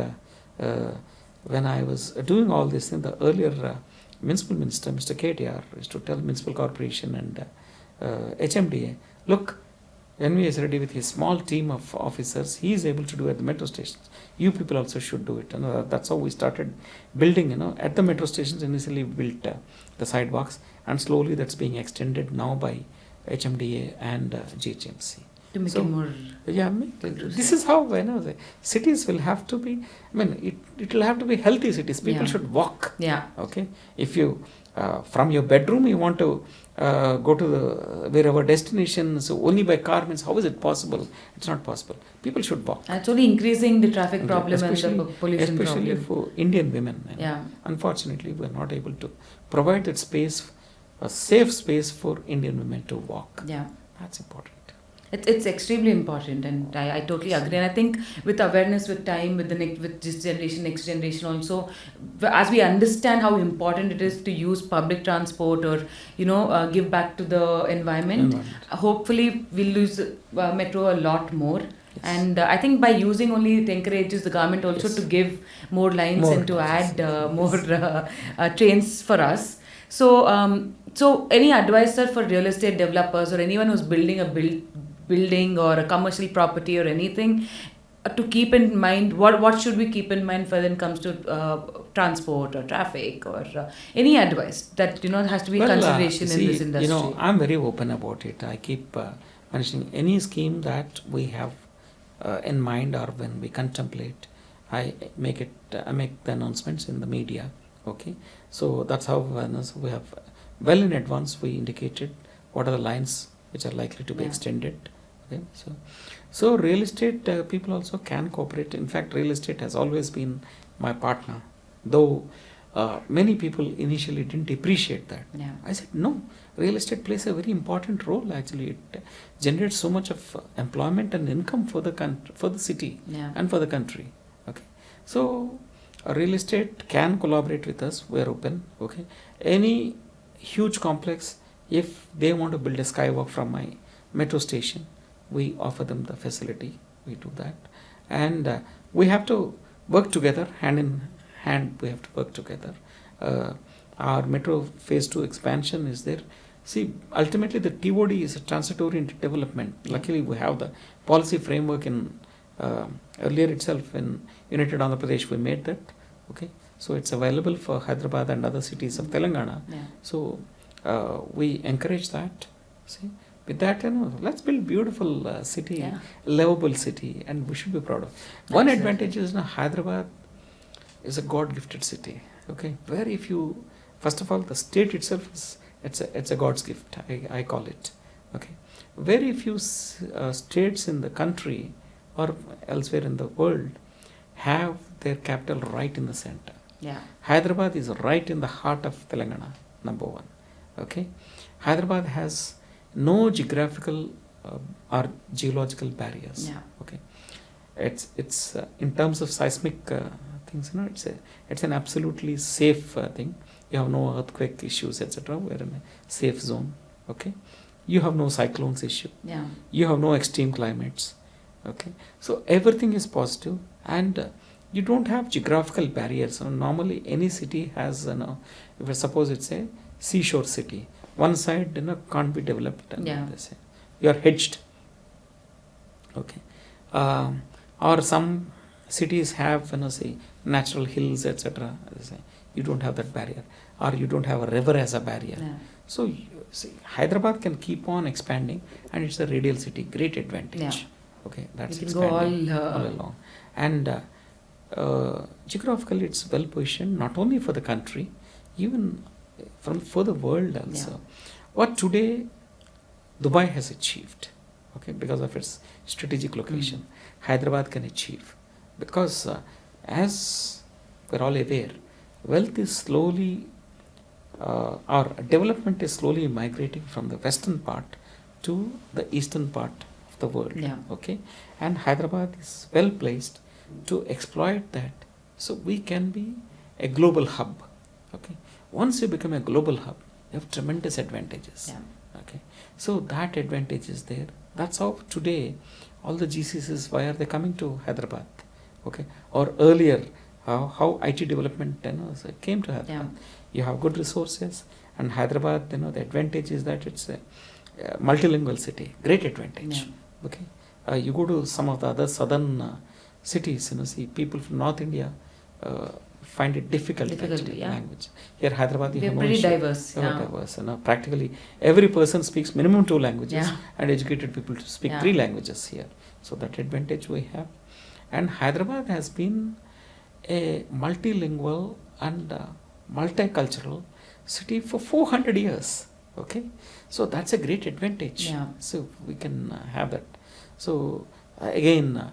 B: when I was doing all this in the earlier municipal minister, Mr. KTR, used to tell municipal corporation and HMDA, look, NVS Reddy with his small team of officers, he is able to do at the metro stations. You people also should do it. And that's how we started building, at the metro stations. Initially we built the sidewalks, and slowly that's being extended now by HMDA and GHMC.
A: To make it more...
B: this is how cities will have to be, it will have to be healthy cities. People should walk. Okay. If you, from your bedroom, you want to go to wherever destinations only by car, means how is it possible? It's not possible. People should walk.
A: It's only increasing the traffic problem and the pollution
B: especially
A: problem.
B: For Indian women. Unfortunately, we are not able to provide that space, a safe space for Indian women to walk. That's important.
A: It's extremely important, and I totally agree. And I think with awareness, with time, with this generation, next generation also, as we understand how important it is to use public transport or give back to the environment, hopefully we'll use metro a lot more.
B: Yes.
A: And I think by using only, it encourages the government also
B: Yes.
A: to give more lines
B: More
A: and to
B: lines,
A: add
B: yes.
A: more trains for us. So any advice, sir, for real estate developers or anyone who's building a building or a commercial property or anything, to keep in mind, what should we keep in mind when it comes to transport or traffic, or any advice that has to be
B: Well,
A: consideration in this
B: see,
A: industry?
B: I'm very open about it. I keep mentioning any scheme that we have in mind or when we contemplate, I make the announcements in the media. Okay, so that's how so we have well in advance we indicated what are the lines which are likely to be
A: Yeah.
B: extended. Okay, so real estate people also can cooperate. In fact, real estate has always been my partner, though many people initially didn't appreciate that.
A: Yeah.
B: I said no, real estate plays a very important role. Actually, it generates so much of employment and income for the city
A: Yeah.
B: and for the country. Okay, so real estate can collaborate with us. We are open. Okay, any huge complex, if they want to build a skywalk from my metro station, we offer them the facility. We do that, and we have to work together, hand in hand. We have to work together. Our metro phase 2 expansion is there. See, ultimately the TOD is a transit-oriented development. Luckily, we have the policy framework in earlier itself in United Andhra Pradesh. We made that. Okay, so it's available for Hyderabad and other cities of Telangana.
A: Yeah.
B: So we encourage that. See, with that, let's build beautiful city,
A: Yeah.
B: livable city, and we should be proud of. One
A: Absolutely.
B: advantage is Hyderabad is a God-gifted city. Okay, very few. First of all, the state itself is it's a God's gift. I call it. Okay, very few states in the country or elsewhere in the world have their capital right in the center.
A: Yeah.
B: Hyderabad is right in the heart of Telangana, number one. Okay, Hyderabad has no geographical or geological barriers.
A: Yeah.
B: Okay, it's in terms of seismic things. It's an absolutely safe thing. You have no earthquake issues, etc. We're in a safe zone. Okay, you have no cyclones issue.
A: Yeah.
B: You have no extreme climates. Okay, so everything is positive, and you don't have geographical barriers. So normally any city has if suppose it's a seashore city, one side can't be developed, and
A: Yeah.
B: they say you are hedged. Okay, or some cities have say natural hills, etc. You don't have that barrier, or you don't have a river as a barrier.
A: Yeah.
B: So see, Hyderabad can keep on expanding, and it's a radial city, great advantage.
A: Yeah.
B: Okay, that's
A: We can go
B: expanding
A: all,
B: along, and geographically it's well positioned not only for the country, even for the world also.
A: Yeah.
B: What today Dubai has achieved, okay, because of its strategic location, Hyderabad can achieve, because as we're all aware, wealth is slowly, our development is slowly migrating from the western part to the eastern part of the world.
A: Yeah.
B: Okay, and Hyderabad is well placed to exploit that, so we can be a global hub. Okay, once you become a global hub, you have tremendous advantages.
A: Yeah.
B: Okay, so that advantage is there. That's how today all the GCCs, why are they coming to Hyderabad? Okay, or earlier how IT development came to Hyderabad.
A: Yeah.
B: You have good resources, and Hyderabad, the advantage is that it's a multilingual city, great advantage.
A: Yeah.
B: Okay, you go to some of the other southern cities, see people from North India find it difficult actually,
A: yeah.
B: language. Here Hyderabad, you
A: We are
B: have no
A: pretty
B: issue.
A: diverse.
B: Very
A: Yeah.
B: diverse. Practically every person speaks minimum 2 languages,
A: Yeah.
B: and educated people to speak
A: Yeah.
B: 3 languages here. So that advantage we have. And Hyderabad has been a multilingual and multicultural city for 400 years. Okay, so that's a great advantage.
A: Yeah.
B: So we can have that. So again,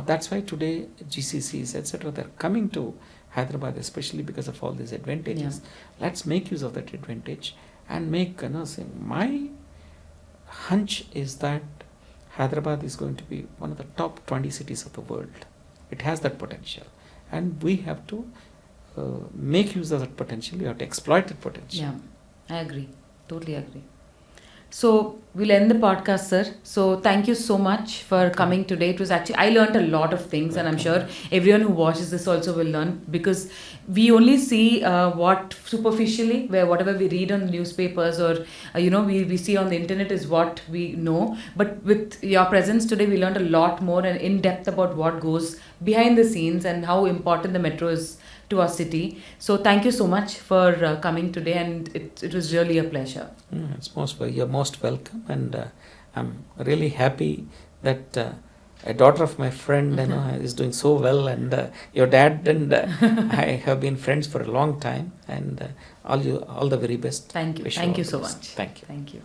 B: that's why today GCCs, etc., they're coming to Hyderabad, especially because of all these advantages.
A: Yeah.
B: Let's make use of that advantage and make, say, my hunch is that Hyderabad is going to be one of the top 20 cities of the world. It has that potential, and we have to make use of that potential. You have to exploit that potential.
A: Yeah, I agree. Totally agree. So we'll end the podcast, sir. So thank you so much for coming today. It was actually, I learned a lot of things, and I'm sure everyone who watches this also will learn, because we only see what superficially, where whatever we read on the newspapers or we see on the internet is what we know. But with your presence today, we learned a lot more and in depth about what goes behind the scenes and how important the metro is to our city. So thank you so much for coming today, and it was really a pleasure.
B: You're most welcome, and I'm really happy that a daughter of my friend is doing so well, and your dad and I have been friends for a long time, and all the very best.
A: Thank you.
B: Wish
A: Thank you
B: all
A: so
B: the best.
A: much.
B: Thank you.
A: Thank you.